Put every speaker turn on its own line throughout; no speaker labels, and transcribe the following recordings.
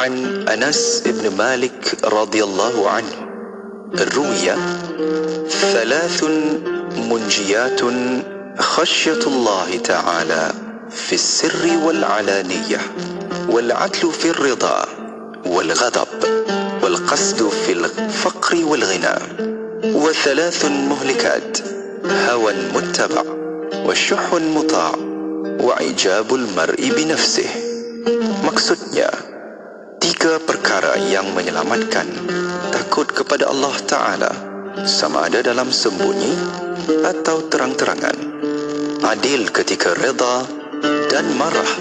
عن أنس بن مالك رضي الله عنه روي: 3 منجيات خشية الله تعالى في السر والعلانية، والعدل في الرضا والغضب، والقصد في الفقر والغنى. 3 مهلكات: هوى متبع، وشح مطاع، وإعجاب المرء بنفسه. Maksudnya, 3 perkara yang menyelamatkan: takut kepada Allah Ta'ala, sama ada dalam sembunyi atau terang-terangan, adil ketika reda dan marah,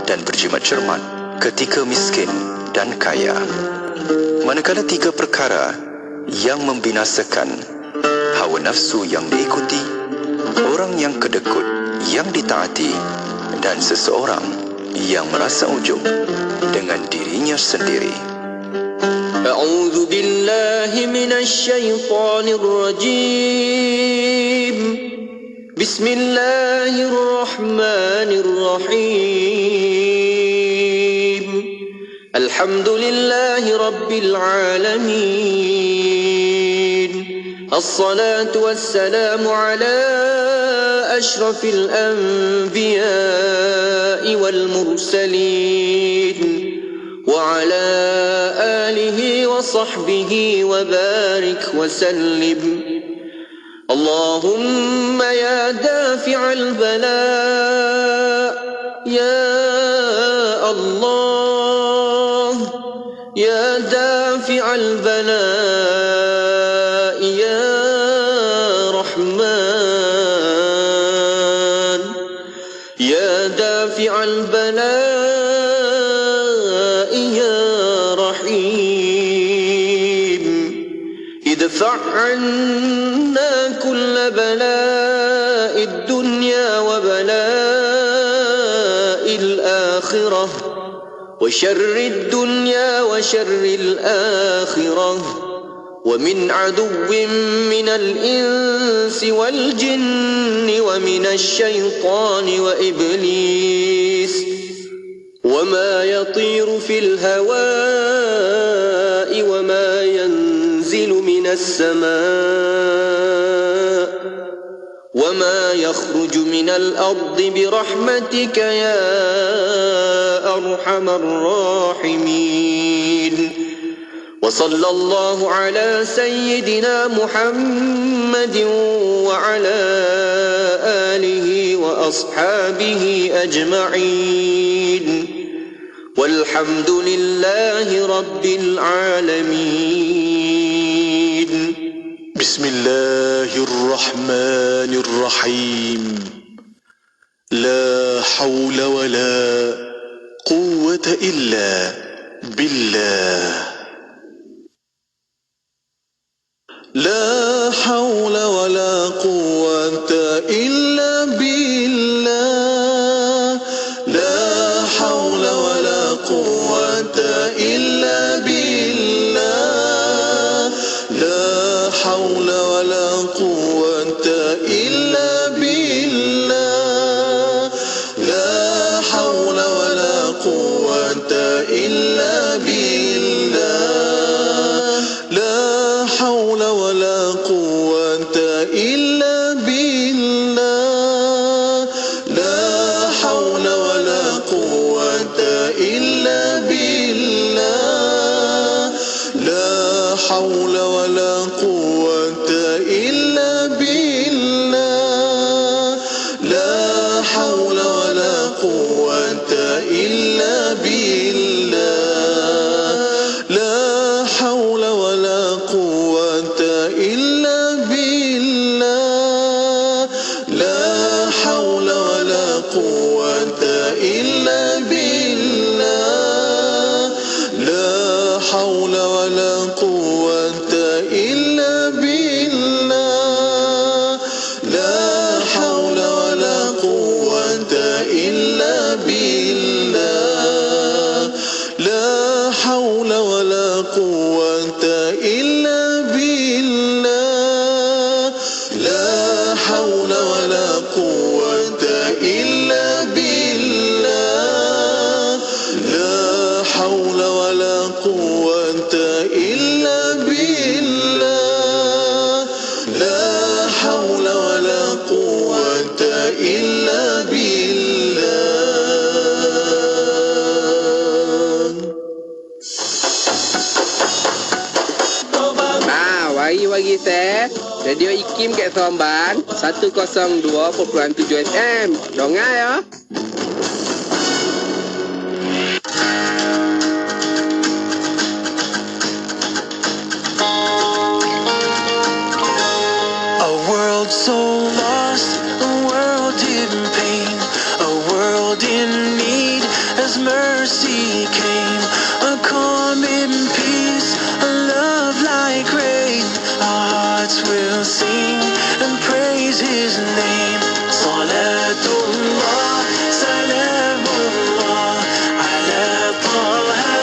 dan berjimat cermat ketika miskin dan kaya. Manakala 3 perkara yang membinasakan: hawa nafsu yang diikuti, orang yang kedekut yang ditaati, dan seseorang yang merasa ujub dengan dirinya sendiri.
A'udzu billahi minasy syaithanir rajim. Bismillahirrahmanirrahim. Alhamdulillahi rabbil alamin. As-salatu wassalamu ala ashrafil anbiya'i wal mursalin, wa ala alihi wa sahbihi wa barik wa sallim. Allahumma ya dafi'al bala, ya Allah, ya dafi'al bala, ya Rahman, ya dafi'al bala, ادفع عنا كل بلاء الدنيا وبلاء الآخرة، وشر الدنيا وشر الآخرة، ومن عدو من الإنس والجن ومن الشيطان وإبليس، وما يطير في الهواء وما ينزل من السماء وما يخرج من الأرض برحمتك يا أرحم الراحمين. وصلى الله على سيدنا محمد وعلى آله وأصحابه أجمعين، والحمد لله رب العالمين.
بسم الله الرحمن الرحيم. لا حول ولا قوة إلا بالله. لا حول ولا قوة إلا بالله. لا حول ولا قوة إلا بالله. لا حول ولا قوة إلا بالله. لا حول ولا قوة إلا بالله. لا حول ولا قوة إلا بالله. لا حول ولا قوة إلا بالله. لا حول ولا قوة إلا بالله. لا حول ولا قوة إلا بالله. لا حول ولا قوة إلا بالله. لا حول ولا قوة إلا بالله. لا حول ولا قوة إلا بالله. لا حول ولا قوة إلا بالله.
IKIM kat Seremban 102.7 FM. Dengar ya.
A world so lost, a world in pain, a world in need as mercy came. A calm in peace, a love like rain. Our hearts will sing and praise His name. Salatullah, salamullah, ala Taha,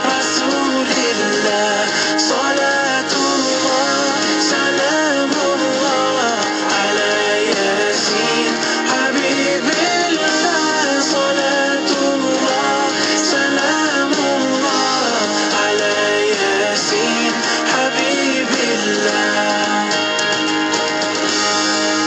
Rasulillah. Salatullah, salamullah, ala Yasin, Habibillah. Salatullah, salamullah, ala Yasin, Habibillah.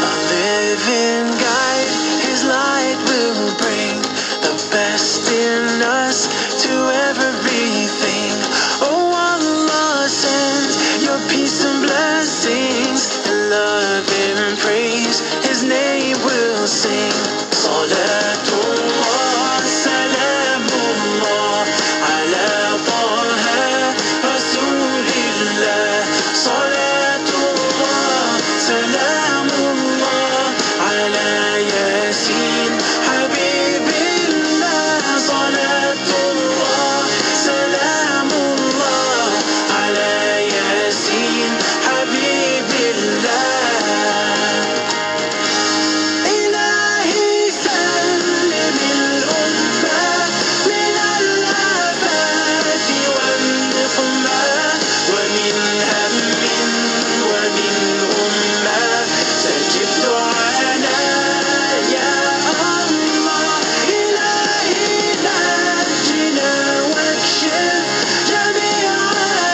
A living guide, His light will bring the best in us to everything. Oh Allah, send your peace and blessings, and love and praise His name will sing. Salatullah, salamullah, ala Taha, Rasulillah. Salatullah, salamullah, ala Yasin, Habibillah. Salatullah, salamullah, ala Yasin, Habibillah. إلهي سلم الأمة من الآفات والنقمة ومن هم ومن أمة. استجب دعانا يا الله. إلهي نجنا واكشف جميع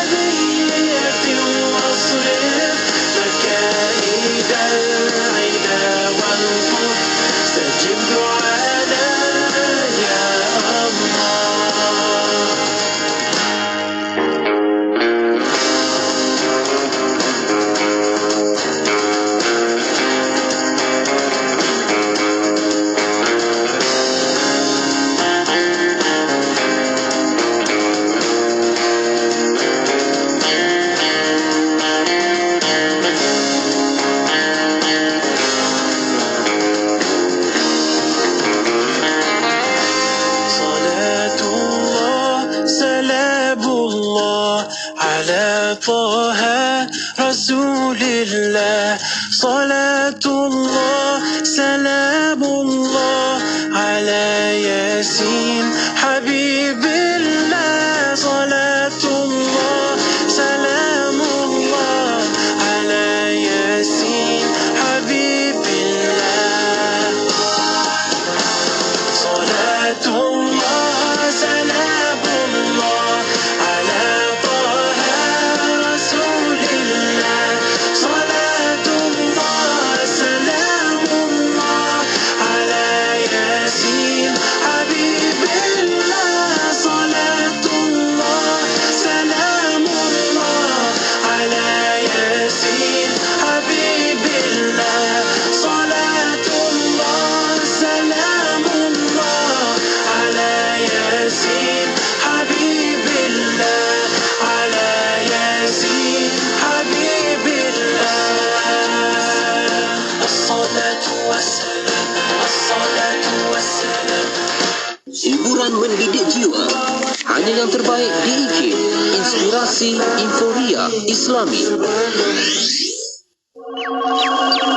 أذية واصرف مكائد العدا والكفر. استجب دعانا يا الله. Salatullah, salamullah, ala Taha, Rasulillah. Salatullah, salamullah, ala Yasin, Habibillah. Salatullah, salamullah, ala Yasin, Habibillah. Salatullah, salamullah, ala Taha, Rasulillah. Salatullah, salamullah, ala Yasin, Habibillah. Salatullah, salamullah, ala Yasin, Habibillah. Salatullah, salamullah, ala Yasin, Habibillah. Ala Yasin, Habibillah. As-salatu wassalam, as-salatu wassalam.
Hiburan mendidik jiwa. Hanya yang terbaik di IKIM. Inspirasi Inforia Islami.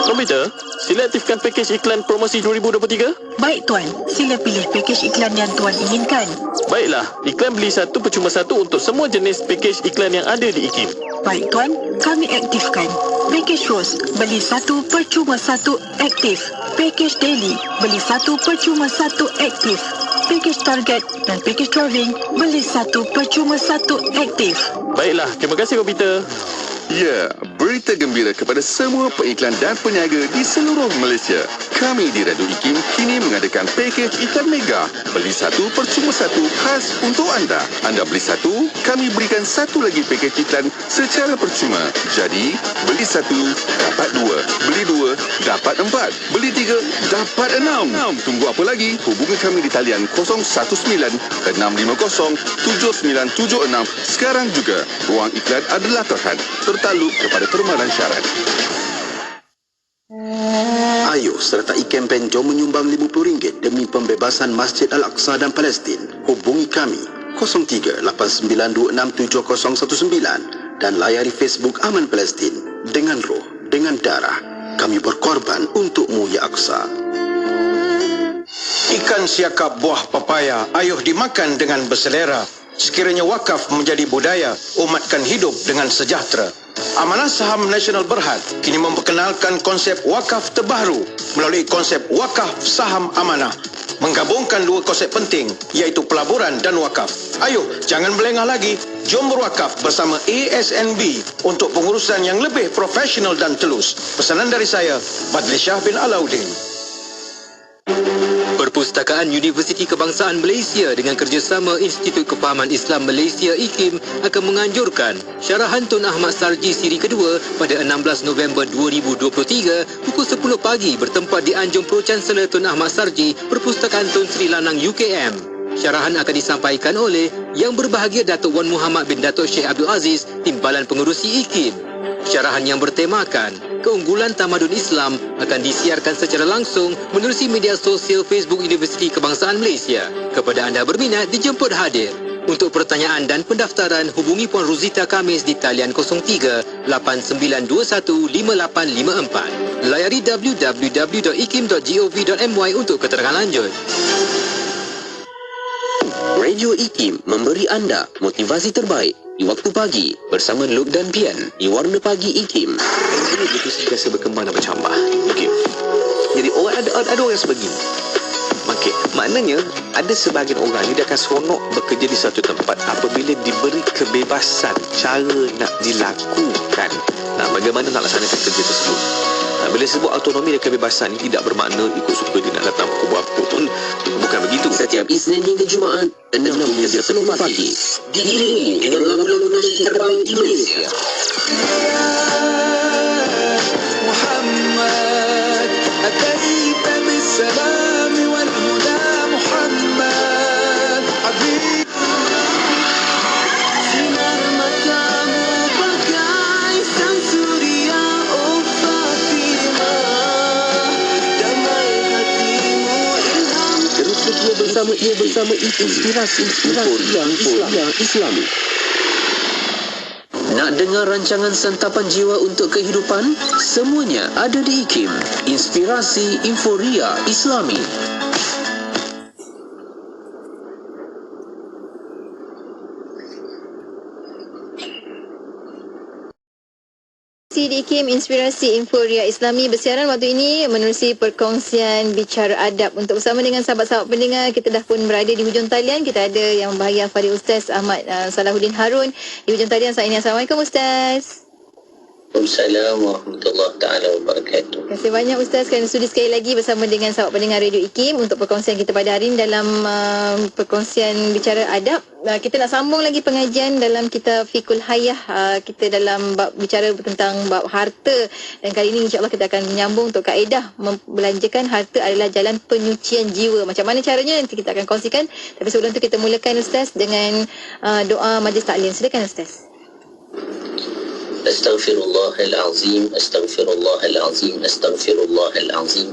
Komputer, sila aktifkan pakej iklan promosi 2023.
Baik Tuan, sila pilih pakej iklan yang Tuan inginkan.
Baiklah, iklan beli satu percuma satu untuk semua jenis pakej iklan yang ada di IKIM.
Baik Tuan, kami aktifkan. Pakej Rose, beli satu percuma satu aktif. Pakej Daily, beli satu percuma satu aktif. Pakej Target dan pakej Driving, beli satu percuma satu aktif.
Baiklah, terima kasih komputer.
Ya, berita gembira kepada semua pengiklan dan peniaga di seluruh Malaysia. Kami di Radio IKIM kini mengadakan pakej iklan mega. Beli satu percuma satu khas untuk anda. Anda beli satu, kami berikan satu lagi pakej iklan secara percuma. Jadi, beli satu, dapat dua. Beli dua, dapat empat. Beli tiga, dapat enam. Tunggu apa lagi? Hubungi kami di talian 019-650-7976 sekarang juga. Ruang iklan adalah terhad, tertakluk kepada permalan syarat.
Ayo sertai kempen Jom Menyumbang RM50 demi pembebasan Masjid Al-Aqsa dan Palestin. Hubungi kami 03-8926-7019 dan layari Facebook Aman Palestin. Dengan roh, dengan darah, kami berkorban untukmu ya Aqsa.
Ikan siakap buah papaya, ayuh dimakan dengan berselera. Sekiranya wakaf menjadi budaya, umatkan hidup dengan sejahtera. Amanah Saham Nasional Berhad kini memperkenalkan konsep wakaf terbaru melalui konsep wakaf saham amanah. Menggabungkan dua konsep penting iaitu pelaburan dan wakaf. Ayuh, jangan melengah lagi. Jom berwakaf bersama ASNB untuk pengurusan yang lebih profesional dan telus. Pesanan dari saya, Badli Shah bin Alauddin.
Perpustakaan Universiti Kebangsaan Malaysia dengan kerjasama Institut Kefahaman Islam Malaysia IKIM akan menganjurkan syarahan Tun Ahmad Sarji siri kedua pada 16 November 2023 pukul 10 pagi bertempat di Anjung Pro Chancellor Tun Ahmad Sarji, Perpustakaan Tun Sri Lanang UKM. Syarahan akan disampaikan oleh Yang Berbahagia Datuk Wan Muhammad bin Datuk Sheikh Abdul Aziz, Timbalan Pengerusi IKIM. Syarahan yang bertemakan Keunggulan Tamadun Islam akan disiarkan secara langsung menerusi media sosial Facebook Universiti Kebangsaan Malaysia. Kepada anda berminat, dijemput hadir. Untuk pertanyaan dan pendaftaran, hubungi Puan Rosita Kamis di talian 03-8921-5854. Layari www.ikim.gov.my untuk keterangan lanjut.
Radio IKIM memberi anda motivasi terbaik di waktu pagi bersama Luke dan Pian di Warna Pagi IKIM.
Ini begitu sentiasa berkembang dan bercambah. Okey. Jadi orang ada orang sebegini. Okey, maknanya ada sebahagian orang ni dia akan seronok bekerja di satu tempat apabila diberi kebebasan cara nak dilakukan. Nah, bagaimana nak laksanakan kerja tersebut? Nah, bila sebut autonomi dan kebebasan ini tidak bermakna ikut suka dia nak datang pukul berapa pun. Bukan begitu.
Setiap Isnin hingga Jumaat 6 hingga 10 pagi diiringi dengan lagu-lagu nasyid terbaik di Malaysia.
Muhammad ataita bisalam wal huda Muhammad habib sinar matamu bagai sang surya oh Fatimah damai hatimu ilham
Terus setia bersama inspirasi yang Islami. Nak dengar rancangan santapan jiwa untuk kehidupan? Semuanya ada di IKIM. Inspirasi Inforia Islami.
Di IKIM Inspirasi Inforia Islami bersiaran waktu ini menerusi perkongsian bicara adab. Untuk bersama dengan sahabat-sahabat pendengar, kita dah pun berada di hujung talian. Kita ada Yang Berbahagia Fadil Ustaz Ahmad Salahuddin Harun di hujung talian saat ini. Assalamualaikum Ustaz.
Waalaikumsalam warahmatullahi taala wabarakatuh.
Terima kasih banyak Ustaz kerana sudi sekali lagi bersama dengan sahabat pendengar Radio IKIM untuk perkongsian kita pada hari ini dalam perkongsian bicara adab. Kita nak sambung lagi pengajian dalam kitab Fiqhul Hayah. Kita dalam bab bicara tentang bab harta, dan kali ini insya-Allah kita akan menyambung untuk kaedah membelanjakan harta adalah jalan penyucian jiwa. Macam mana caranya nanti kita akan kongsikan. Tapi sebelum itu kita mulakan Ustaz dengan doa majlis taklim. Silakan Ustaz.
Astaghfirullahalazim, astaghfirullahalazim, astaghfirullahalazim.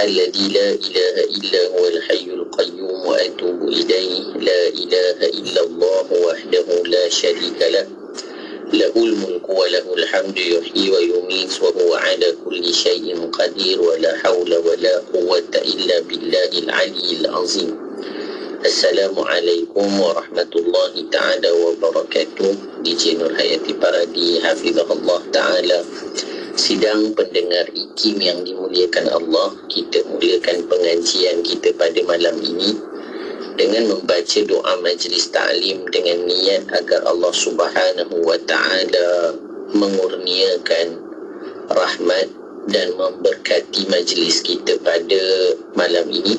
Alladzi la ilaha illa huwal hayyul qayyum wa atubu ilaihi. La ilaha illallah wahdahu la syarika lah. Lahul mulku wa lahul hamdu yuhyi wa yumiit wa huwa ala kulli syai'in qadir wa la hawla wa la quwwata illa billahil aliyyil azim. Assalamualaikum warahmatullahi ta'ala wabarakatuh. DJ Nur Hayati Paradi hafizahullah ta'ala. Sidang pendengar IKIM yang dimuliakan Allah, kita mulakan pengajian kita pada malam ini dengan membaca doa majlis ta'lim dengan niat agar Allah Subhanahu wa ta'ala mengurniakan rahmat,
dan memberkati majlis kita pada malam ini.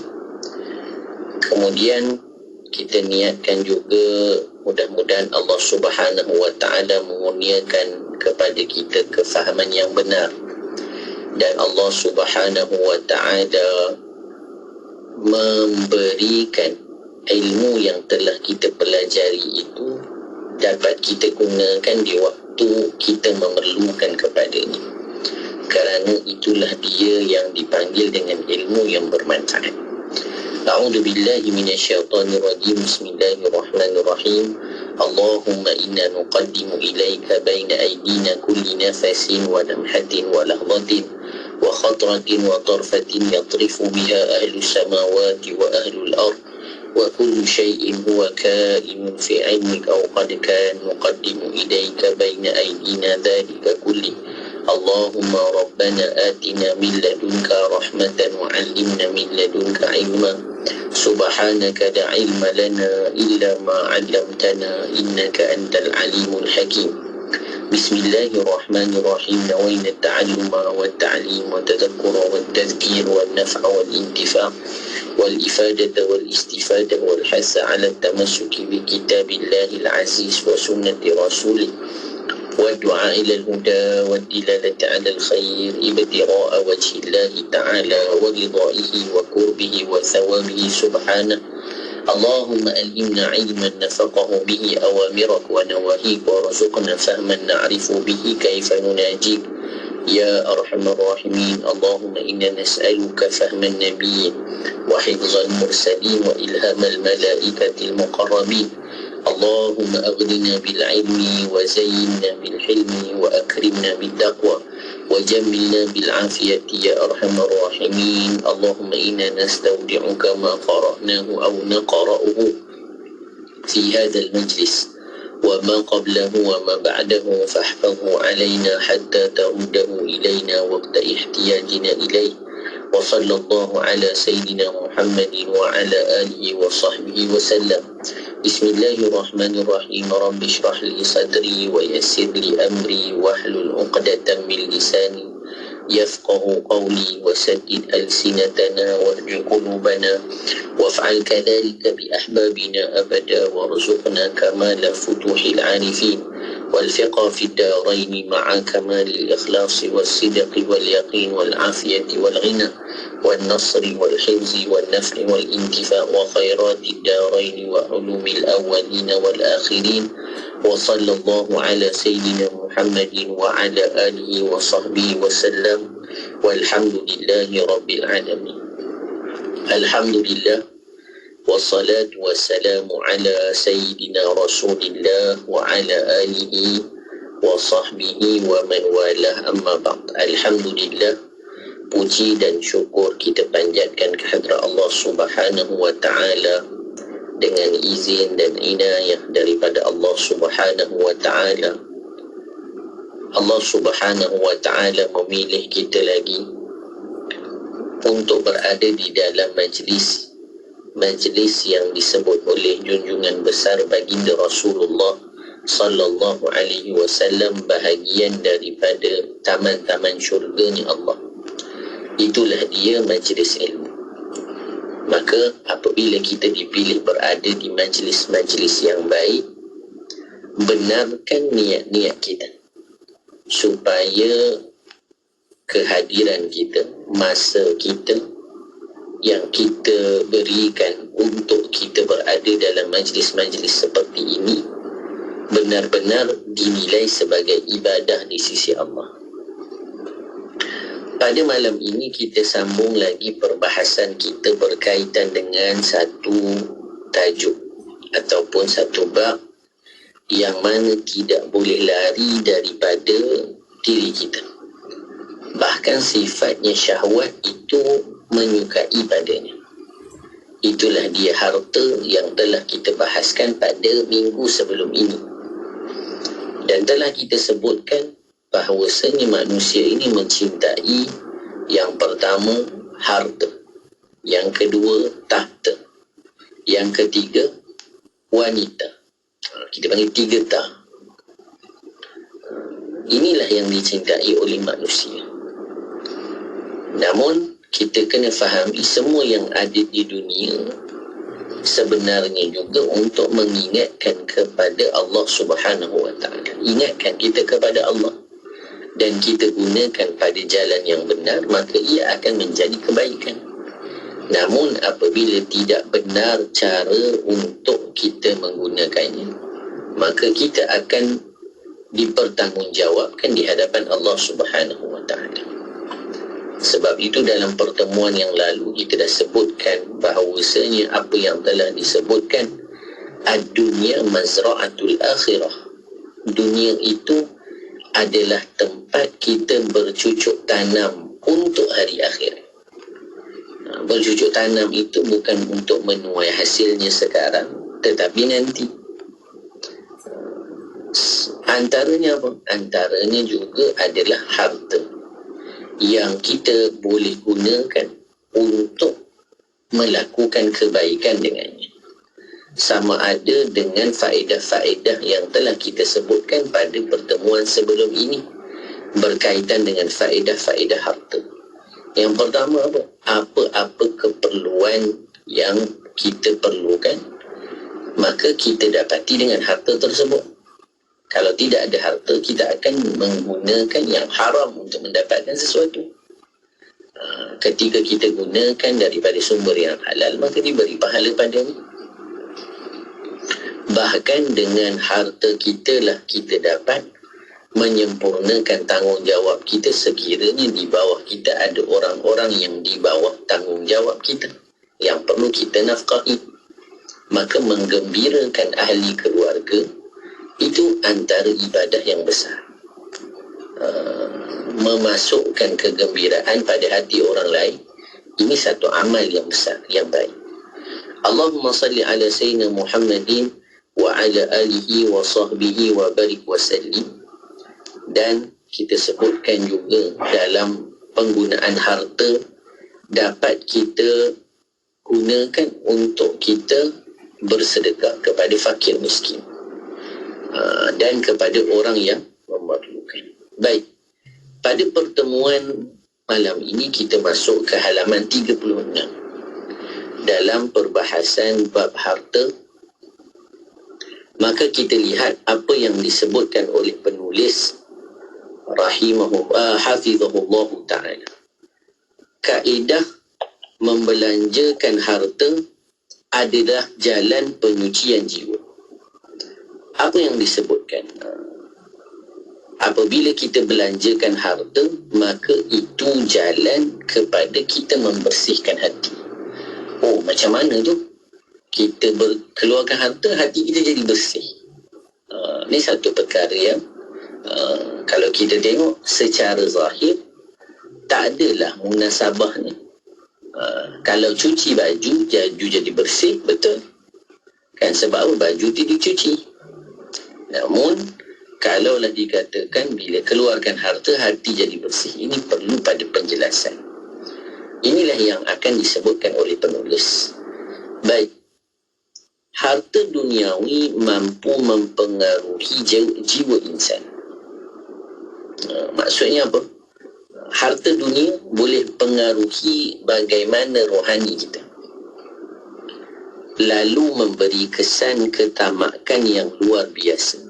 Kemudian kita niatkan juga mudah-mudahan Allah Subhanahu wa Ta'ala mengurniakan kepada kita kefahaman yang benar, dan Allah Subhanahu wa Ta'ala memberikan ilmu yang telah kita pelajari itu dapat kita gunakan di waktu kita memerlukan kepadanya, kerana itulah dia yang dipanggil dengan ilmu yang bermanfaat. A'udzu billahi minasyaitonir rajim. Bismillahirrahmanirrahim. Allahumma inna nuqaddimu ilaika baina aydina kulli nafasin wa lamhatin wa lahzatin wa khatratin wa tarfatin yatrifu biha ahlu samawati wa ahlu al-ard wa kullu shay'in huwa ka'inun fi 'ilmika aw qad kana nuqaddimu ilaika baina aydina dhalika kulli. Allahumma rabbana atina min ladunka rahmatan wa 'allimna min ladunka 'ilma. Subhanaka la 'ilma lana illa ma 'allamtana innaka antal 'alimul hakim. Bismillahirrahmanirrahim. Nawayna at-ta'alluma wat-ta'lim wa tadhakkura wat-tadhkir wan-naf'a wal-intifa' wal-ifadata wal-istifada wal-hasa 'ala at-tamassuki bi kitabillahi al-'aziz wa sunnati rasulih والدعاء إلى الهدى والدلالة على الخير ابتغاء وجه الله تعالى ورضائه وقربه وثوابه سبحانه. اللهم ألهمنا علما نفقه به أوامرك ونواهيك وارزقنا فهما نعرف به كيف نناجيك يا أرحم الراحمين. اللهم إنا نسألك فهم النبيين وحفظ المرسلين وإلهام الملائكة المقربين. اللهم أغننا بالعلم وزينا بالحلم وأكرمنا بالتقوى وجملنا بالعافية يا أرحم الراحمين. اللهم إنا نستودعك ما قرأناه أو نقرأه في هذا المجلس وما قبله وما بعده، فاحفظه علينا حتى ترده إلينا وقت احتياجنا إليه. وصلى الله على سيدنا محمد وعلى آله وصحبه وسلم. بسم الله الرحمن الرحيم. رب اشرح لي صدري ويسر لي أمري واحلل عقدة من لساني يفقه قولي وسدد ألسنتنا واهد قلوبنا وافعل كذلك بأحبابنا أبدا وارزقنا كمال فتوح العارفين والفقه في الدارين مع كمال الإخلاص والصدق واليقين والعافية والغنى والنصر والحفظ والنفع والانتفاع وخيرات الدارين وعلوم الأولين والآخرين. وصلى الله على سيدنا محمد وعلى آله وصحبه وسلم والحمد لله رب العالمين. الحمد لله والصلاة والسلام على سيدنا رسول الله وعلى آله وصحبه ومن والاه أما بعد. Alhamdulillah, puji dan syukur kita panjatkan kehadrat Allah Subhanahu wa Ta'ala dengan izin dan inayah daripada Allah Subhanahu wa Ta'ala. Allah Subhanahu wa Ta'ala memilih kita lagi untuk berada di dalam majlis yang disebut oleh junjungan besar baginda Rasulullah sallallahu alaihi wasallam bahagian daripada taman-taman syurganya Allah. Itulah dia majlis ilmu. Maka apabila kita dipilih berada di majlis-majlis yang baik, benarkan niat-niat kita supaya kehadiran kita, masa kita yang kita berikan untuk kita berada dalam majlis-majlis seperti ini benar-benar dinilai sebagai ibadah di sisi Allah. Pada malam ini kita sambung lagi perbahasan kita berkaitan dengan satu tajuk ataupun satu bab yang mana tidak boleh lari daripada diri kita. Bahkan sifatnya syahwat itu menyukai padanya. Itulah dia harta yang telah kita bahaskan pada minggu sebelum ini. Dan telah kita sebutkan bahawasanya manusia ini mencintai yang pertama harta, yang kedua tahta, yang ketiga wanita. Kita panggil 3 tah. Inilah yang dicintai oleh manusia. Namun kita kena fahami semua yang ada di dunia sebenarnya juga untuk mengingatkan kepada Allah Subhanahu wa taala. Ingatkan kita kepada Allah dan kita gunakan pada jalan yang benar, maka ia akan menjadi kebaikan. Namun apabila tidak benar cara untuk kita menggunakannya, maka kita akan dipertanggungjawabkan di hadapan Allah Subhanahu wa taala. Sebab itu dalam pertemuan yang lalu kita dah sebutkan bahawasanya apa yang telah disebutkan ad-dunya mazra'atul akhirah. Dunia itu adalah tempat kita bercucuk tanam untuk hari akhirat. Bercucuk tanam itu bukan untuk menuai hasilnya sekarang, tetapi nanti. Antaranya apa? Antaranya juga adalah harta yang kita boleh gunakan untuk melakukan kebaikan dengannya. Sama ada dengan faedah-faedah yang telah kita sebutkan pada pertemuan sebelum ini berkaitan dengan faedah-faedah harta. Yang pertama apa? Apa-apa keperluan yang kita perlukan, maka kita dapati dengan harta tersebut. Kalau tidak ada harta, kita akan menggunakan yang haram untuk mendapatkan sesuatu. Ketika kita gunakan daripada sumber yang halal, maka diberi pahala padanya. Bahkan dengan harta kita lah kita dapat menyempurnakan tanggungjawab kita sekiranya di bawah kita ada orang-orang yang di bawah tanggungjawab kita yang perlu kita nafkahi. Maka menggembirakan ahli keluarga itu antara ibadah yang besar. Memasukkan kegembiraan pada hati orang lain, ini satu amal yang besar, yang baik. Allahumma salli ala sayyidina Muhammadin wa ala alihi wa sahbihi wa barik wa sallim. Dan kita sebutkan juga dalam penggunaan harta dapat kita gunakan untuk kita bersedekah kepada fakir miskin dan kepada orang yang memerlukan. Baik, pada pertemuan malam ini kita masuk ke halaman 36 dalam perbahasan bab harta. Maka kita lihat apa yang disebutkan oleh penulis hafizahullah ta'ala. Kaedah membelanjakan harta adalah jalan penyucian jiwa. Apa yang disebutkan? Apabila kita belanjakan harta, maka itu jalan kepada kita membersihkan hati. Oh, macam mana tu? Kita keluarkan harta, hati kita jadi bersih. Ini satu perkara yang kalau kita tengok secara zahir tak adalah munasabahnya. Kalau cuci baju jadi bersih, betul kan? Sebab baju tu dicuci. Namun kalaulah dikatakan bila keluarkan harta hati jadi bersih, ini perlu pada penjelasan. Inilah yang akan disebutkan oleh penulis. Baik, harta duniawi mampu mempengaruhi jiwa insan. Maksudnya apa? Harta dunia boleh pengaruhi bagaimana rohani kita, lalu memberi kesan ketamakan yang luar biasa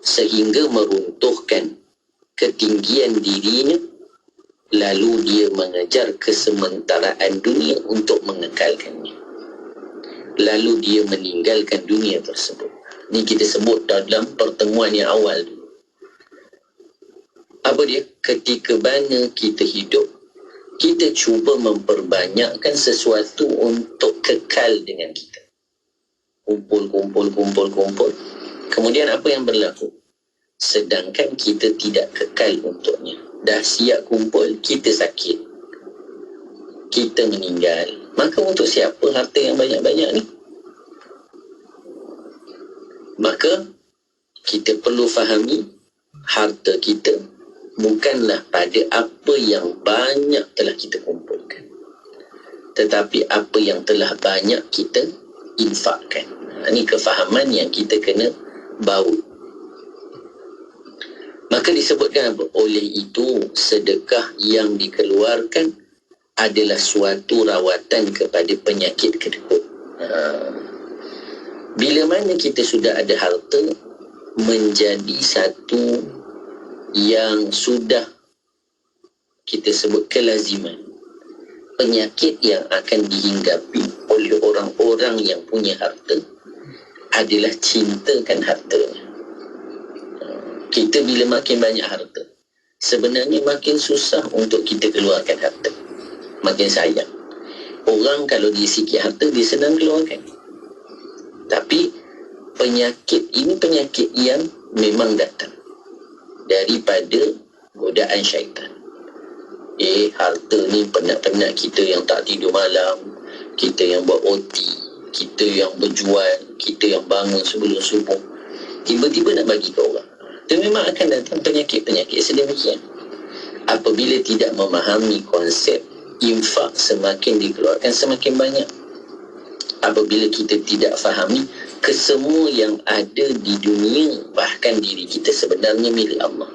sehingga meruntuhkan ketinggian dirinya, lalu dia mengejar kesementaraan dunia untuk mengekalkannya, lalu dia meninggalkan dunia tersebut. Ini kita sebut dalam pertemuan yang awal dulu. Apa dia? Ketika mana kita hidup, kita cuba memperbanyakkan sesuatu untuk kekal dengan kita. Kumpul. Kemudian apa yang berlaku? Sedangkan kita tidak kekal untuknya. Dah siap kumpul, kita sakit, kita meninggal. Maka untuk siapa harta yang banyak-banyak ni? Maka kita perlu fahami harta kita bukanlah pada apa yang banyak telah kita kumpulkan, tetapi apa yang telah banyak kita infakkan. Ini kefahaman yang kita kena bawa. Maka disebutkan apa? Oleh itu sedekah yang dikeluarkan adalah suatu rawatan kepada penyakit kedekut. Bila mana kita sudah ada harta, menjadi satu yang sudah kita sebut kelaziman. Penyakit yang akan dihinggapi oleh orang-orang yang punya harta adalah cintakan hartanya. Kita bila makin banyak harta, sebenarnya makin susah untuk kita keluarkan harta. Makin sayang. Orang kalau dia sikit harta, dia senang keluarkan. Tapi penyakit ini penyakit yang memang datang daripada godaan syaitan. Harta ni penat-penat kita yang tak tidur malam, kita yang buat OT, kita yang berjual, kita yang bangun sebelum subuh, tiba-tiba nak bagi ke orang. Itu memang akan datang penyakit-penyakit sedemikian. Apabila tidak memahami konsep infak, semakin dikeluarkan semakin banyak. Apabila kita tidak fahami kesemua yang ada di dunia, bahkan diri kita sebenarnya milik Allah.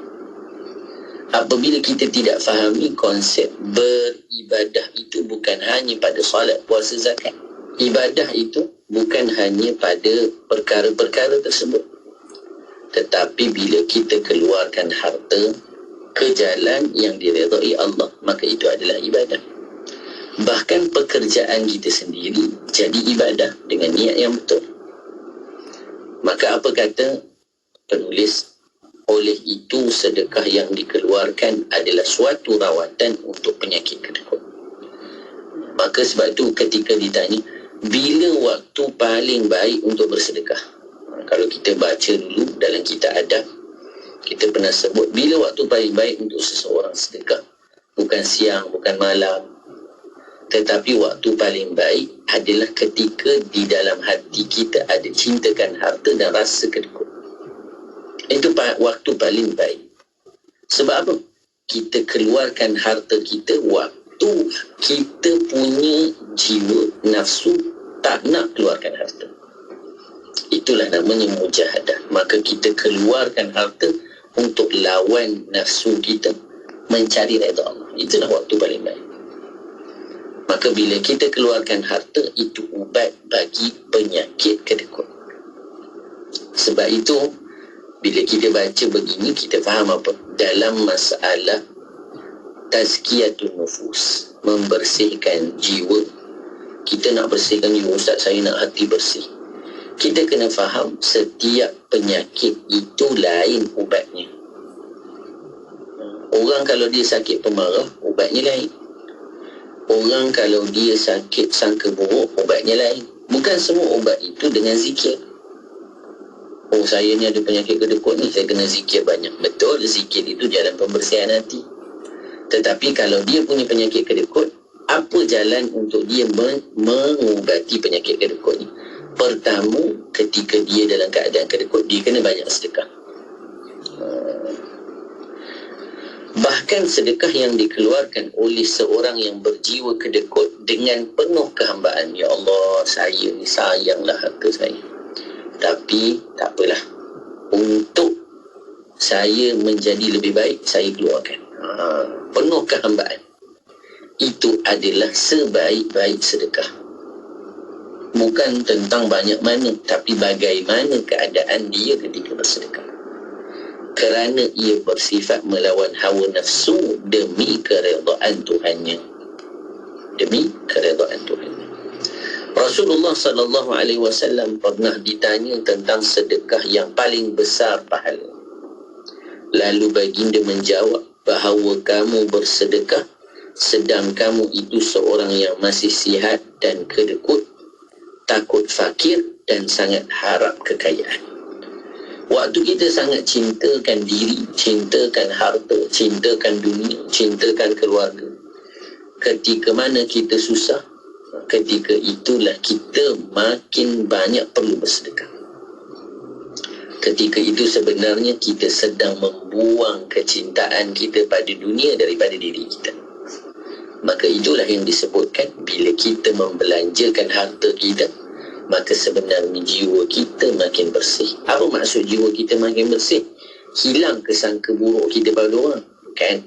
Apabila kita tidak fahami konsep beribadah itu bukan hanya pada solat, puasa, zakat. Ibadah itu bukan hanya pada perkara-perkara tersebut. Tetapi bila kita keluarkan harta ke jalan yang diredai Allah, maka itu adalah ibadah. Bahkan pekerjaan kita sendiri jadi ibadah dengan niat yang betul. Maka apa kata penulis? Oleh itu sedekah yang dikeluarkan adalah suatu rawatan untuk penyakit kedekut. Maka sebab itu ketika ditanya, bila waktu paling baik untuk bersedekah? Kalau kita baca dulu dalam kitab adab, kita pernah sebut bila waktu paling baik untuk seseorang sedekah. Bukan siang, bukan malam. Tetapi waktu paling baik adalah ketika di dalam hati kita ada cintakan harta dan rasa kedekut. Itu waktu paling baik. Sebab apa? Kita keluarkan harta kita waktu kita punya jiwa nafsu tak nak keluarkan harta. Itulah namanya mujahadah. Maka kita keluarkan harta untuk lawan nafsu kita, mencari redha Allah. Itulah waktu paling baik. Maka bila kita keluarkan harta, itu ubat bagi penyakit kedekut. Sebab itu bila kita baca begini, kita faham apa? Dalam masalah tazkiyatun nufus, membersihkan jiwa. Kita nak bersihkan jiwa, Ustaz, saya nak hati bersih. Kita kena faham setiap penyakit itu lain ubatnya. Orang kalau dia sakit pemarah, ubatnya lain. Orang kalau dia sakit sangka buruk, ubatnya lain. Bukan semua ubat itu dengan zikir. Oh, saya ni ada penyakit kedekut ni, saya kena zikir banyak. Betul, zikir itu jalan pembersihan hati. Tetapi kalau dia punya penyakit kedekut, apa jalan untuk dia mengubati penyakit kedekut ni? Pertama, ketika dia dalam keadaan kedekut, dia kena banyak sedekah. Bahkan sedekah yang dikeluarkan oleh seorang yang berjiwa kedekut dengan penuh kehambaan. Ya Allah, saya ni sayanglah harta saya. Tapi tak apalah, untuk saya menjadi lebih baik, saya keluarkan. Penuh kehambaan. Itu adalah sebaik-baik sedekah. Bukan tentang banyak mana, tapi bagaimana keadaan dia ketika bersedekah. Kerana ia bersifat melawan hawa nafsu demi keredaan Tuhannya. Demi keredaan Tuhannya. Rasulullah sallallahu alaihi wasallam pernah ditanya tentang sedekah yang paling besar pahala. Lalu baginda menjawab bahawa kamu bersedekah sedang kamu itu seorang yang masih sihat dan kedekut, takut fakir dan sangat harap kekayaan. Waktu kita sangat cintakan diri, cintakan harta, cintakan dunia, cintakan keluarga, ketika mana kita susah, ketika itulah kita makin banyak perlu bersedekah. Ketika itu sebenarnya kita sedang membuang kecintaan kita pada dunia daripada diri kita. Maka itulah yang disebutkan bila kita membelanjakan harta kita, maka sebenarnya jiwa kita makin bersih. Apa maksud jiwa kita makin bersih? Hilang kesangka buruk kita pada orang, kan?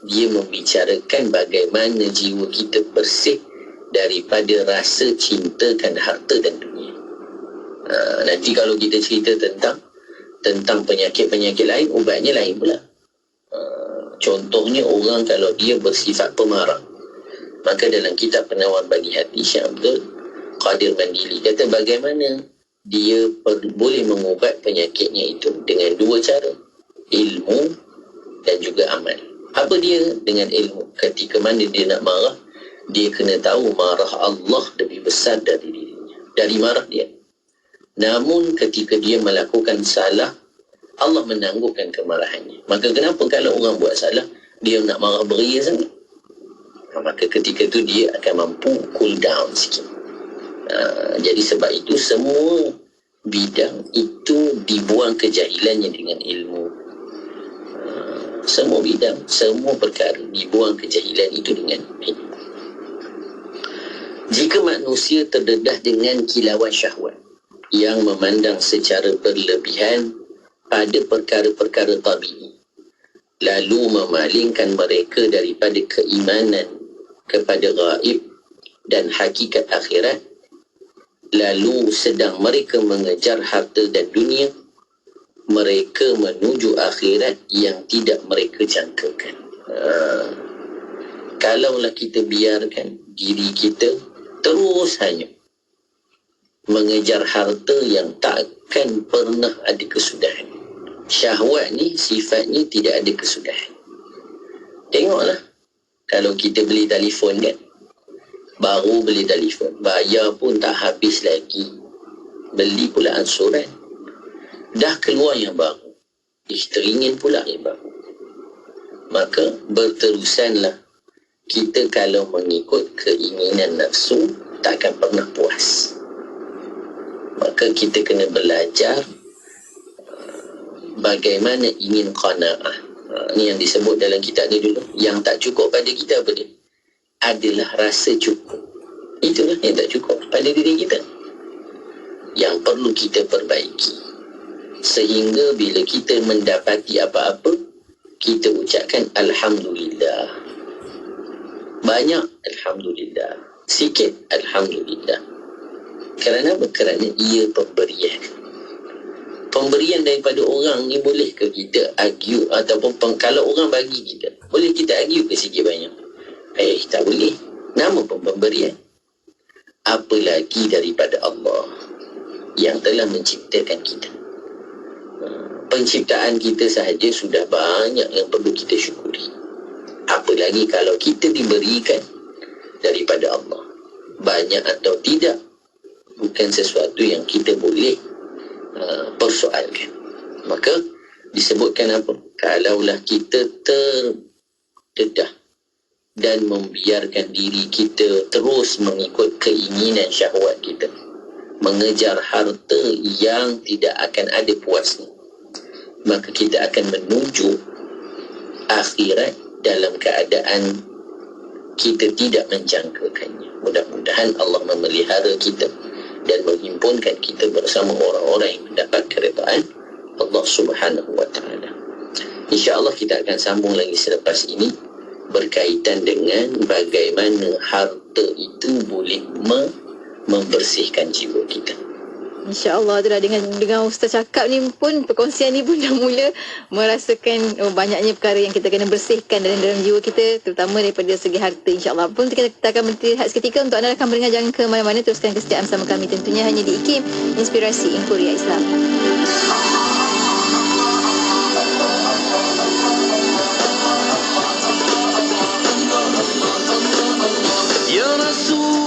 dia membicarakan bagaimana jiwa kita bersih daripada rasa cintakan harta dan dunia. Nanti kalau kita cerita tentang penyakit-penyakit lain, ubatnya lain pula. Contohnya orang kalau dia bersifat pemarah, maka dalam kitab Penawar Bagi Hati, Syekh Abdul Qadir Mandili kata bagaimana dia boleh mengubat penyakitnya itu dengan dua cara, ilmu dan juga amal. Apa dia dengan ilmu? Ketika mana dia nak marah, dia kena tahu marah Allah lebih besar dari dirinya, dari marah dia. Namun ketika dia melakukan salah, Allah menangguhkan kemarahannya. Maka kenapa kalau orang buat salah, dia nak marah beria sangat? Maka ketika itu dia akan mampu cool down sikit. Jadi sebab itu semua bidang itu dibuang kejahilannya dengan ilmu. Semua bidang, semua perkara dibuang kejahilan itu dengan ilmu. Jika manusia terdedah dengan kilauan syahwat yang memandang secara berlebihan pada perkara-perkara tabi'i, lalu memalingkan mereka daripada keimanan kepada gaib dan hakikat akhirat, lalu sedang mereka mengejar harta dan dunia, mereka menuju akhirat yang tidak mereka jangkakan. Kalaulah kita biarkan diri kita terus hanya mengejar harta yang takkan pernah ada kesudahan. Syahwat ni sifatnya tidak ada kesudahan. Tengoklah, kalau kita beli telefon kan, baru beli telefon, bayar pun tak habis lagi, beli pula ansuran, dah keluar yang baru, teringin pula yang baru. Maka berterusanlah kita kalau mengikut keinginan nafsu, takkan pernah puas. Maka kita kena belajar bagaimana ingin qanaah. Ini yang disebut dalam kitab ni dulu. Yang tak cukup pada kita apa dia? Adalah rasa cukup. Itulah yang tak cukup pada diri kita, yang perlu kita perbaiki. Sehingga bila kita mendapati apa-apa, kita ucapkan Alhamdulillah. Banyak Alhamdulillah, sikit Alhamdulillah. Kerana apa? Kerana ia pemberian. Pemberian daripada orang ni, boleh ke kita argue ataupun kalau orang bagi kita, boleh kita argue ke sikit banyak? Tak boleh. Nama pun pemberian. Apalagi daripada Allah yang telah menciptakan kita. Penciptaan kita sahaja sudah banyak yang perlu kita syukuri. Apalagi kalau kita diberikan daripada Allah. Banyak atau tidak, bukan sesuatu yang kita boleh persoalkan. Maka disebutkan apa? Kalaulah kita terdedah dan membiarkan diri kita terus mengikut keinginan syahwat kita, mengejar harta yang tidak akan ada puasnya, maka kita akan menuju akhirat dalam keadaan kita tidak menjangkakannya. Mudah-mudahan Allah memelihara kita dan menghimpunkan kita bersama orang-orang yang mendapat keredaan Allah Subhanahu wa ta'ala. InsyaAllah kita akan sambung lagi selepas ini berkaitan dengan bagaimana harta itu boleh membersihkan jiwa kita.
InsyaAllah itulah, dengan Ustaz cakap ni pun, perkongsian ni pun dah mula merasakan banyaknya perkara yang kita kena bersihkan dalam jiwa kita, terutama daripada segi harta. InsyaAllah pun kita akan berhenti seketika. Untuk anda akan mendengar, jangan ke mana-mana, teruskan kesetiaan bersama kami tentunya hanya di IKIM, Inspirasi Inforia Islam.
Ya Rasulullah,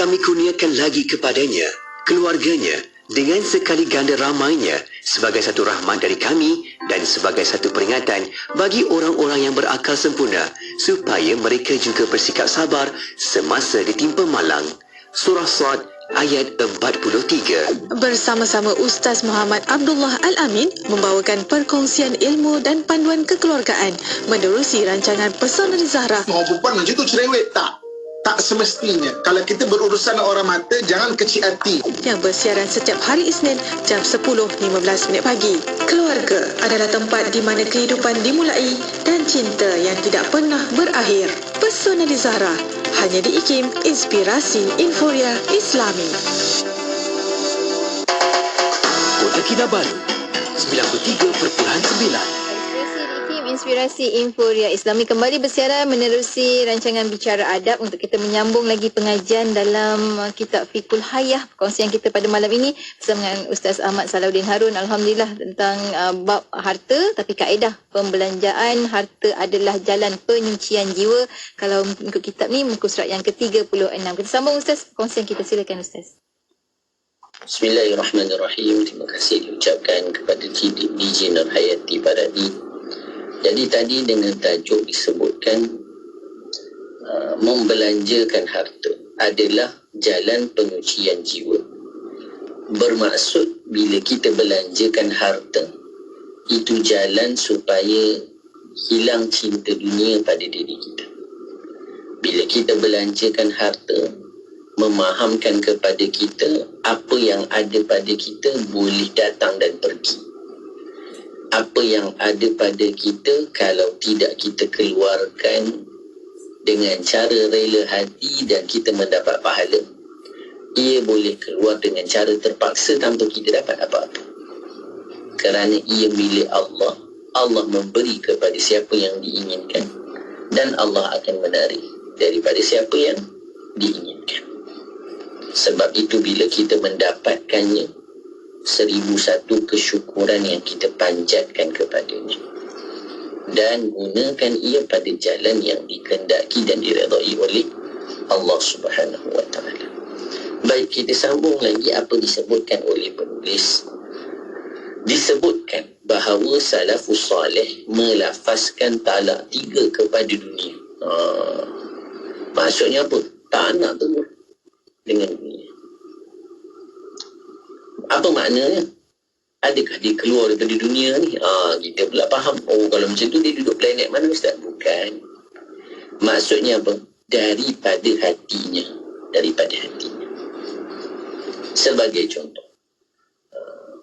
kami kurniakan lagi kepadanya, keluarganya, dengan sekali ganda ramainya sebagai satu rahmat dari kami dan sebagai satu peringatan bagi orang-orang yang berakal sempurna supaya mereka juga bersikap sabar semasa ditimpa malang. Surah Sad ayat 43.
Bersama-sama Ustaz Muhammad Abdullah Al-Amin membawakan perkongsian ilmu dan panduan kekeluargaan menerusi rancangan Pesona di Zahra.
Orang perempuan macam tu cerewet tak semestinya. Kalau kita berurusan dengan orang mata, jangan kecil hati.
Yang bersiaran setiap hari Isnin jam 10.15 pagi. Keluarga adalah tempat di mana kehidupan dimulai dan cinta yang tidak pernah berakhir. Pesona di Zahra hanya di IKIM, Inspirasi Inforia Islami.
Kota Kinabalu 93.9.
Inspirasi Inforia Islami kembali bersiaran menerusi rancangan Bicara Adab untuk kita menyambung lagi pengajian dalam kitab Fiqhul Hayah. Perkongsian kita pada malam ini bersama dengan Ustaz Ahmad Salahuddin Harun, alhamdulillah, tentang bab harta, tapi kaedah pembelanjaan harta adalah jalan penyucian jiwa. Kalau ikut kitab ni muka surat yang ke-36. Kita sambung Ustaz perkongsian kita, silakan Ustaz.
Bismillahirrahmanirrahim. Terima kasih diucapkan kepada DJ Nur Hayati Paradi. Jadi tadi dengan tajuk disebutkan membelanjakan harta adalah jalan penyucian jiwa. Bermaksud bila kita belanjakan harta, itu jalan supaya hilang cinta dunia pada diri kita. Bila kita belanjakan harta, memahamkan kepada kita apa yang ada pada kita boleh datang dan pergi. Apa yang ada pada kita kalau tidak kita keluarkan dengan cara rela hati dan kita mendapat pahala, ia boleh keluar dengan cara terpaksa tanpa kita dapat apa-apa. Kerana ia milik Allah. Allah memberi kepada siapa yang diinginkan dan Allah akan menarik daripada siapa yang diinginkan. Sebab itu bila kita mendapatkannya, 1001 kesyukuran yang kita panjatkan kepadanya, dan gunakan ia pada jalan yang dikehendaki dan diredai oleh Allah Subhanahu wa taala. Baik, kita sambung lagi apa disebutkan oleh penulis. Disebutkan bahawa salafus salih melafazkan talak 3 kepada dunia. Maksudnya apa? Tak nak tegur dengan dunia. Apa maknanya? Adakah dia keluar daripada dunia ni? Kita pula faham. Oh, kalau macam tu dia duduk planet mana Ustaz? Bukan. Maksudnya apa? Daripada hatinya. Daripada hatinya. Sebagai contoh,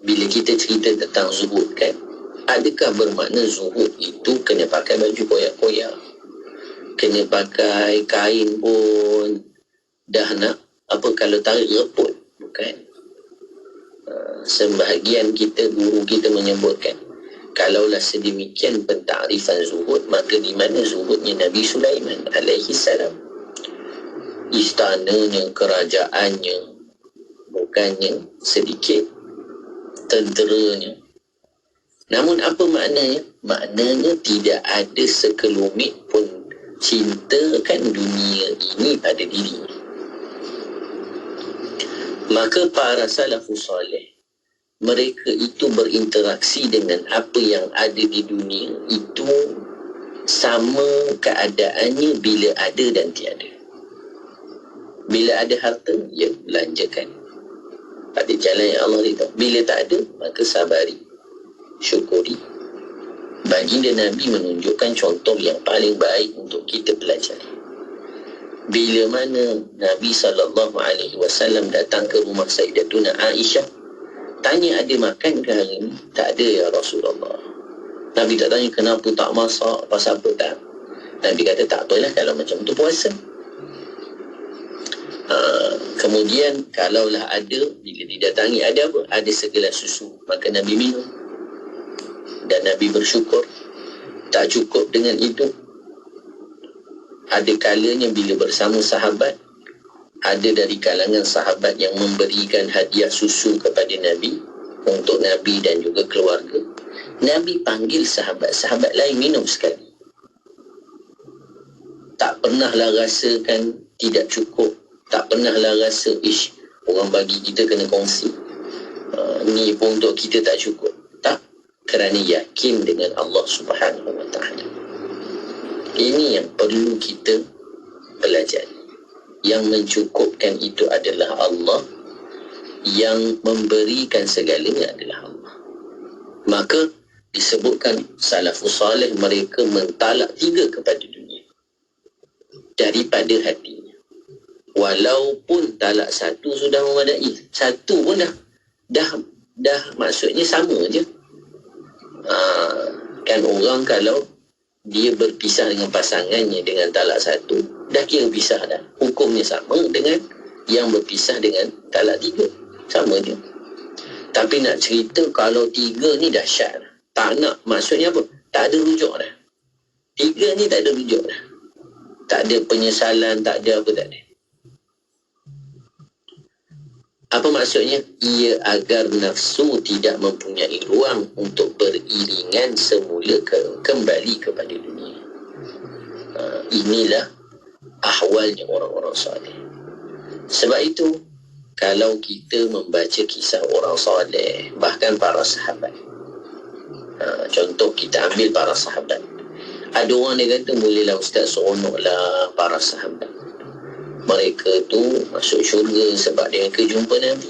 bila kita cerita tentang zuhud kan, adakah bermakna zuhud itu kena pakai baju koyak-koyak? Kena pakai kain pun dah nak apa kalau tarik reput? Bukan. Sebahagian kita, guru kita menyebutkan, kalaulah sedemikian pentakrifan zuhud, maka di mana zuhudnya Nabi Sulaiman alaihi salam? Istananya, kerajaannya, bukannya sedikit, tenteranya. Namun apa maknanya? Maknanya tidak ada sekelumit pun cintakan dunia ini pada dirinya. Maka para salafus salih, mereka itu berinteraksi dengan apa yang ada di dunia itu sama keadaannya bila ada dan tiada. Bila ada harta, ya belanjakan pada jalan yang Allah ridha. Bila tak ada, maka sabari, syukuri. Baginda Nabi menunjukkan contoh yang paling baik untuk kita pelajari. Bila mana Nabi SAW datang ke rumah Sayyidatuna Aisyah, tanya ada makan ke hari ini? Tak ada ya Rasulullah. Nabi tak tanya kenapa tak masak, pasal apa tak. Nabi kata tak apalah kalau macam tu puasa. Kemudian kalaulah ada, bila didatangi ada apa? Ada segelas susu, maka Nabi minum. Dan Nabi bersyukur. Tak cukup dengan itu, ada kalanya bila bersama sahabat, ada dari kalangan sahabat yang memberikan hadiah susu kepada Nabi untuk Nabi dan juga keluarga. Nabi panggil sahabat-sahabat lain minum sekali. Tak pernahlah rasakan tidak cukup, tak Tak pernahlah rasa orang bagi kita kena kongsi, ni pun untuk kita tak cukup. Tak, kerana yakin dengan Allah Subhanahu Wa Taala. Ini yang perlu kita pelajari. Yang mencukupkan itu adalah Allah, yang memberikan segalanya adalah Allah. Maka disebutkan salafus salih mereka mentalak 3 kepada dunia daripada hatinya. Walaupun talak 1 sudah memadai, 1 pun dah maksudnya sama je. Kan orang kalau dia berpisah dengan pasangannya dengan talak 1, dah kira pisah dah. Hukumnya sama dengan yang berpisah dengan talak 3. Sama je. Tapi nak cerita kalau 3 ni dahsyat. Tak nak, maksudnya apa? Tak ada rujuk dah. 3 ni tak ada rujuk dah. Tak ada penyesalan, tak ada apa, tak ada. Apa maksudnya? Ia agar nafsu tidak mempunyai ruang untuk beriringan semula kembali kepada dunia. Inilah ahwalnya orang-orang salih. Sebab itu, kalau kita membaca kisah orang salih, bahkan para sahabat, contoh kita ambil para sahabat. Ada orang dia kata, bolehlah Ustaz, seronoklah para sahabat. Mereka tu masuk syurga sebab mereka jumpa Nabi.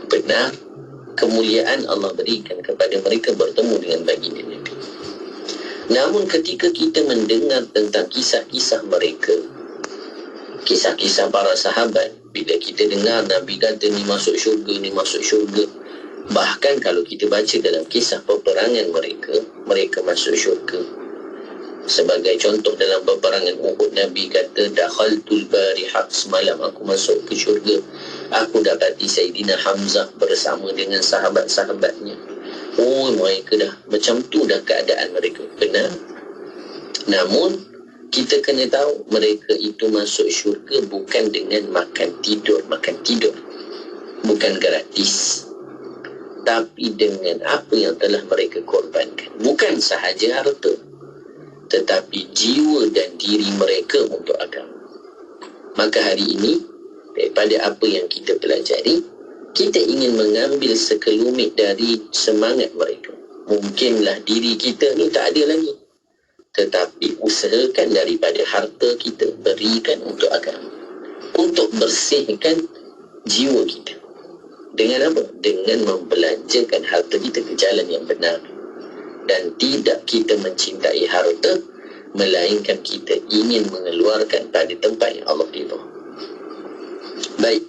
Benar, kemuliaan Allah berikan kepada mereka bertemu dengan baginda Nabi. Namun ketika kita mendengar tentang kisah-kisah mereka, kisah-kisah para sahabat, bila kita dengar Nabi kata ni masuk syurga, ni masuk syurga. Bahkan kalau kita baca dalam kisah peperangan mereka, mereka masuk syurga. Sebagai contoh dalam peperangan Uhud, Nabi kata, dakhaltul barihat, semalam aku masuk ke syurga. Aku dapati Sayyidina Hamzah bersama dengan sahabat-sahabatnya. Oh, mereka dah macam tu dah keadaan mereka. Benar. Namun kita kena tahu mereka itu masuk syurga bukan dengan makan tidur. Bukan gratis. Tapi dengan apa yang telah mereka korbankan. Bukan sahaja harta, tetapi jiwa dan diri mereka untuk agama. Maka hari ini, daripada apa yang kita pelajari, kita ingin mengambil sekelumit dari semangat mereka. Mungkinlah diri kita ni tak ada lagi, tetapi usahakan daripada harta kita, berikan untuk agama, untuk bersihkan jiwa kita. Dengan apa? Dengan membelanjakan harta kita ke jalan yang benar. Dan tidak kita mencintai harta, melainkan kita ingin mengeluarkan pada tempat yang Allah ridha. Baik,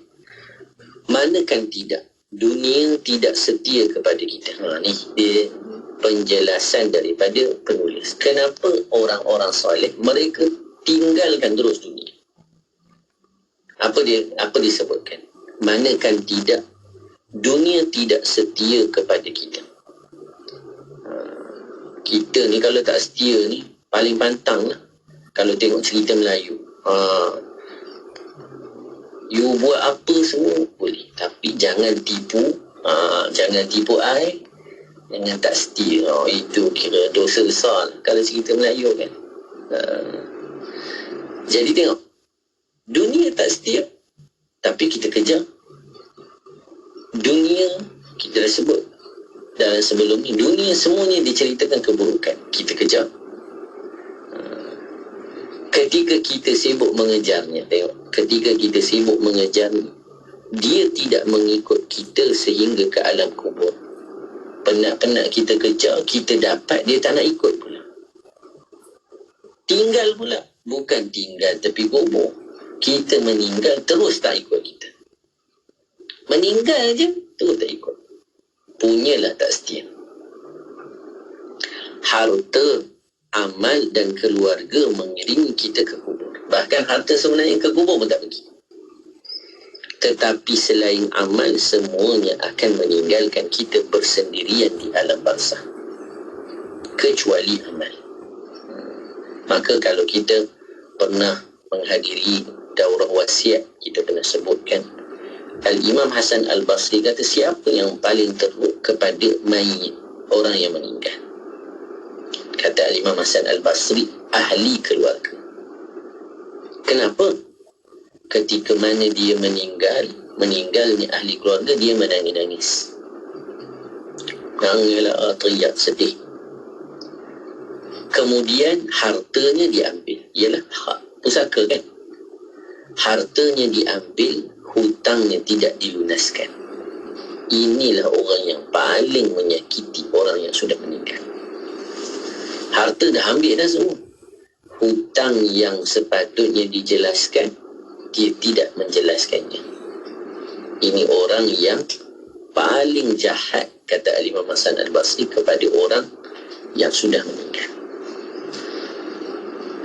manakan tidak, dunia tidak setia kepada kita. Ni dia penjelasan daripada penulis. Kenapa orang-orang soleh mereka tinggalkan terus dunia? Apa disebutkan? Manakan tidak, dunia tidak setia kepada kita. Kita ni kalau tak setia ni paling pantang lah. Kalau tengok cerita Melayu, you buat apa semua boleh, tapi jangan tipu, jangan tipu I, jangan tak setia. Itu kira dosa besar lah, kalau cerita Melayu kan. Jadi tengok, dunia tak setia, tapi kita kejar. Dunia kita dah sebut dalam sebelum ni, dunia semuanya diceritakan keburukan, kita kejar. Ketika kita sibuk mengejarnya, tengok, ketika kita sibuk mengejarnya, dia tidak mengikut kita sehingga ke alam kubur. Penat-penat kita kejar, kita dapat, dia tak nak ikut pula. Tinggal pula, bukan tinggal tepi kubur. Kita meninggal terus tak ikut kita. Meninggal je terus tak ikut. Punyalah tak setia. Harta, amal dan keluarga mengiringi kita ke kubur. Bahkan harta sebenarnya ke kubur pun tak pergi. Tetapi selain amal, semuanya akan meninggalkan kita bersendirian di alam barzakh, kecuali amal. Maka kalau kita pernah menghadiri daurah wasiat, kita pernah sebutkan Al-Imam Hasan Al-Basri kata, siapa yang paling teruk kepada mayit, orang yang meninggal? Kata Al-Imam Hasan Al-Basri, ahli keluarga. Kenapa? ketika mana dia meninggalnya ahli keluarga, dia menangis-nangis. Nangilah, teriak sedih. Kemudian hartanya diambil. Ialah hak pusaka kan. Hartanya diambil, hutangnya tidak dilunaskan. Inilah orang yang paling menyakiti orang yang sudah meninggal. Harta dah ambil dah semua. Hutang yang sepatutnya dijelaskan, dia tidak menjelaskannya. Ini orang yang paling jahat, kata Al-Imam Hasan Al-Basri, kepada orang yang sudah meninggal.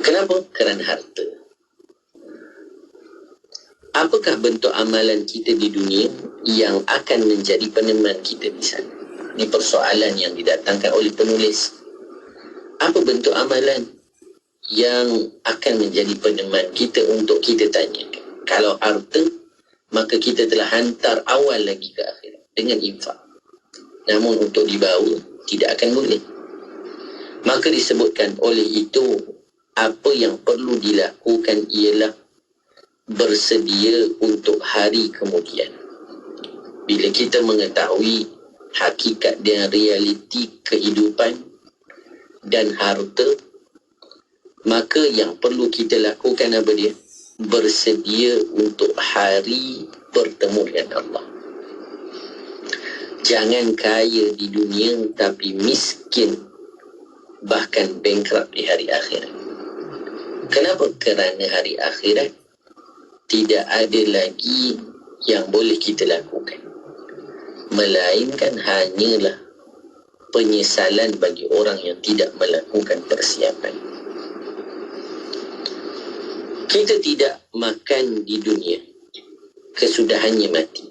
Kenapa? Kerana harta. Apakah bentuk amalan kita di dunia yang akan menjadi peneman kita di sana? Ini persoalan yang didatangkan oleh penulis. Apa bentuk amalan yang akan menjadi peneman kita untuk kita tanyakan? Kalau harta, maka kita telah hantar awal lagi ke akhirat dengan infak. Namun untuk dibawa, tidak akan boleh. Maka disebutkan oleh itu, apa yang perlu dilakukan ialah bersedia untuk hari kemudian. Bila kita mengetahui hakikat dan realiti kehidupan dan harta, maka yang perlu kita lakukan apa dia? Bersedia untuk hari bertemu dengan Allah. Jangan kaya di dunia tapi miskin, bahkan bankrupt di hari akhirat. Kenapa? Kerana hari akhirat tidak ada lagi yang boleh kita lakukan, melainkan hanyalah penyesalan bagi orang yang tidak melakukan persiapan. Kita tidak makan di dunia, kesudahannya mati,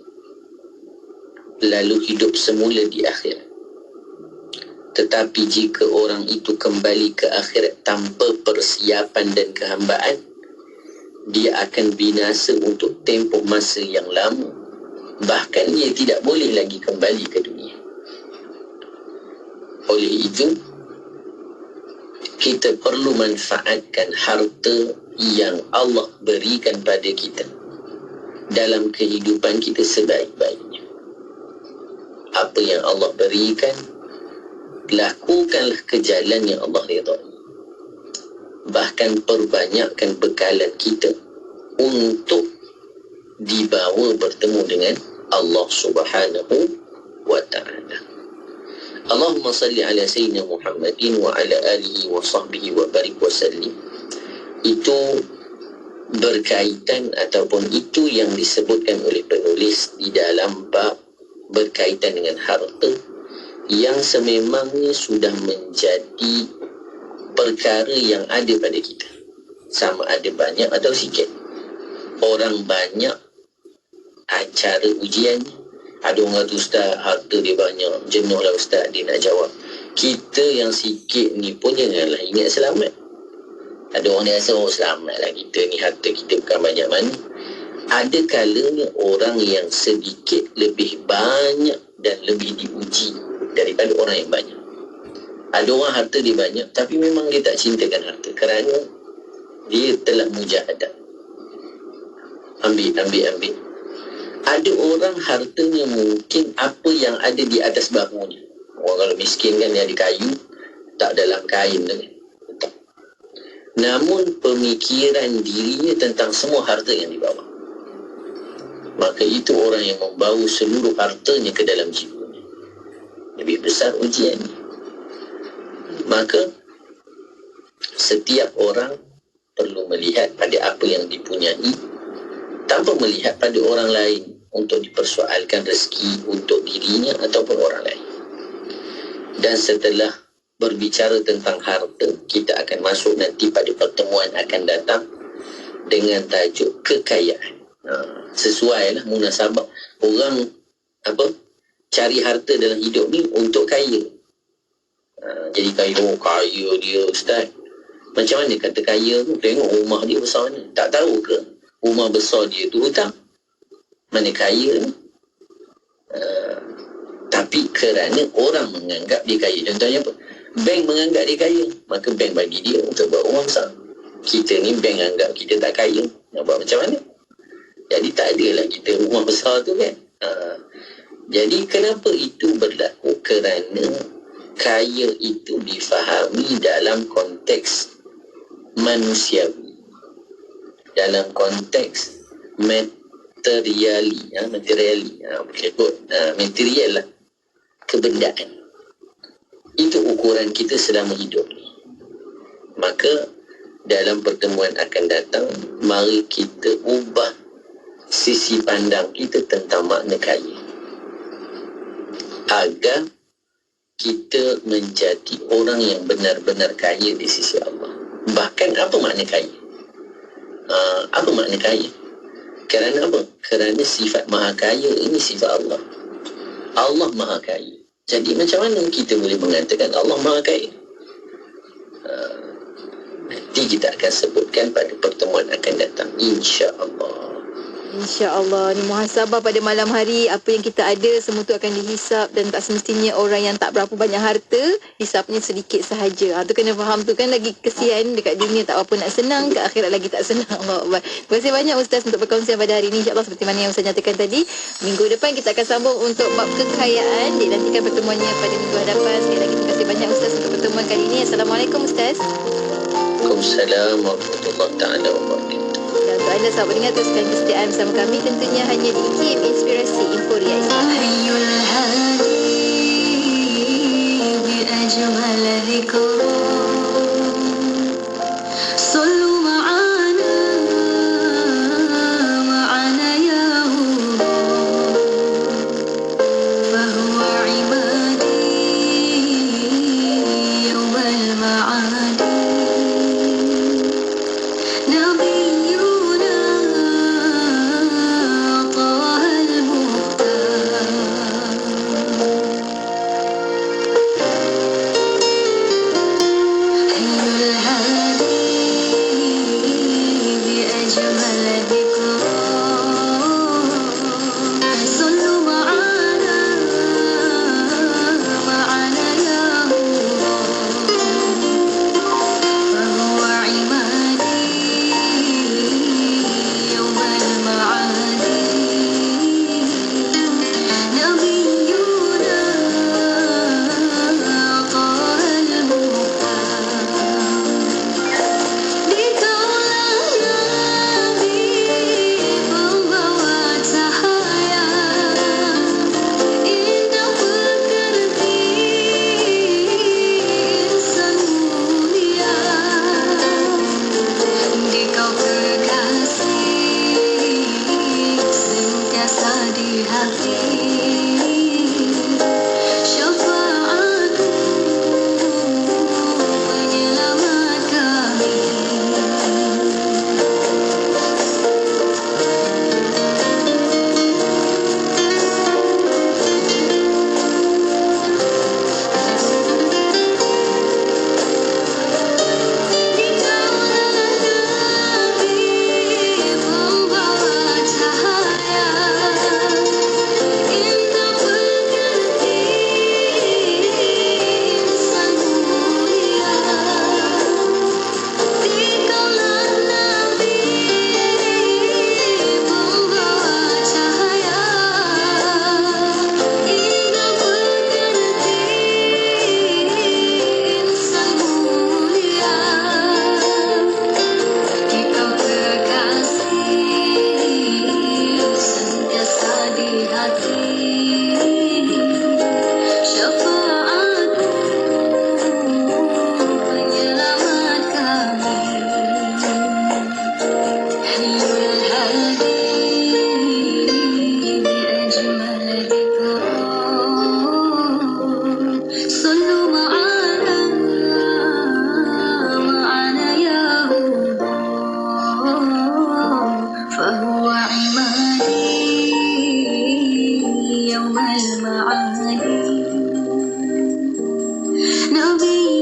lalu hidup semula di akhirat. Tetapi jika orang itu kembali ke akhirat tanpa persiapan dan kehambaan, dia akan binasa untuk tempoh masa yang lama. Bahkan dia tidak boleh lagi kembali ke dunia. Oleh itu, kita perlu manfaatkan harta yang Allah berikan pada kita dalam kehidupan kita sebaik-baiknya. Apa yang Allah berikan, lakukanlah ke jalan yang Allah ridai. Bahkan perbanyakkan bekalan kita untuk dibawa bertemu dengan Allah Subhanahu wa ta'ala. Allahumma salli ala Sayyidina Muhammadin wa ala alihi wa sahbihi wa barik wa sallim. Itu berkaitan ataupun itu yang disebutkan oleh penulis di dalam bab berkaitan dengan harta yang sememangnya sudah menjadi perkara yang ada pada kita, sama ada banyak atau sikit. Orang banyak acara ujiannya. Ada orang kata, ustaz, harta dia banyak, jenuh lah ustaz dia nak jawab. Kita yang sikit ni pun janganlah ingat selamat. Ada orang yang rasa, oh selamat lah kita ni, harta kita bukan banyak mana. Ada kalanya orang yang sedikit lebih banyak dan lebih diuji daripada orang yang banyak. Ada orang harta dia banyak, tapi memang dia tak cintakan harta kerana dia telah mujahadah. Ambil. Ada orang hartanya mungkin apa yang ada di atas bahunya. Orang kalau miskin kan dia ada kayu, tak dalam kain kan. Namun pemikiran dirinya tentang semua harta yang dibawa. Maka itu orang yang membawa seluruh hartanya ke dalam jiwanya. Lebih besar ujiannya. Maka setiap orang perlu melihat pada apa yang dipunyai tanpa melihat pada orang lain untuk dipersoalkan rezeki untuk dirinya ataupun orang lain. Dan setelah berbicara tentang harta, kita akan masuk nanti pada pertemuan akan datang dengan tajuk kekayaan. Sesuai lah munasabah. Orang cari harta dalam hidup ni untuk kaya. Jadi kaya dia ustaz. Macam mana kata kaya tu? Tengok rumah dia besar mana. Tak tahu ke rumah besar dia tu hutang? Mana kaya ni? Tapi kerana orang menganggap dia kaya. Contohnya apa? Bank menganggap dia kaya, maka bank bagi dia untuk buat rumah besar. Kita ni bank anggap kita tak kaya. Nak buat macam mana? Jadi tak adalah kita rumah besar tu kan. Jadi kenapa itu berlaku? Kerana kaya itu difahami dalam konteks manusiawi, dalam konteks material lah, kebendaan. Itu ukuran kita selama hidup ni. Maka dalam pertemuan akan datang, mari kita ubah sisi pandang kita tentang makna kaya, agar kita menjadi orang yang benar-benar kaya di sisi Allah. Bahkan apa makna kaya? Apa makna kaya? Kerana apa? Kerana sifat maha kaya ini sifat Allah. Allah maha kaya. Jadi macam mana kita boleh mengatakan Allah maha kaya? Nanti kita akan sebutkan pada pertemuan akan datang, insya-Allah.
InsyaAllah. Ni muhasabah pada malam hari. Apa yang kita ada semua tu akan dihisap. Dan tak semestinya orang yang tak berapa banyak harta, hisapnya sedikit sahaja. Tu kena faham tu kan. Lagi kesian dekat dunia tak apa nak senang, ke akhirat lagi tak senang. Allah. Terima kasih banyak Ustaz untuk perkongsian pada hari ini. InsyaAllah seperti mana yang Ustaz nyatakan tadi, minggu depan kita akan sambung untuk bab kekayaan. Dinantikan pertemuannya pada minggu hadapan. Sekali lagi terima kasih banyak Ustaz untuk pertemuan kali ini. Assalamualaikum Ustaz.
Waalaikumsalam warahmatullahi ta'ala wabarakatuh.
Dan untuk anda sahabat dengar, teruskan kesetiaan bersama kami tentunya hanya di IKIM Inspirasi Inforia Islam.
Ayyul hadi bi ajmal dhikra sallu ma'ana ya fa huwa ibadi yawmal ma'adi nabi يوم المعاد نبي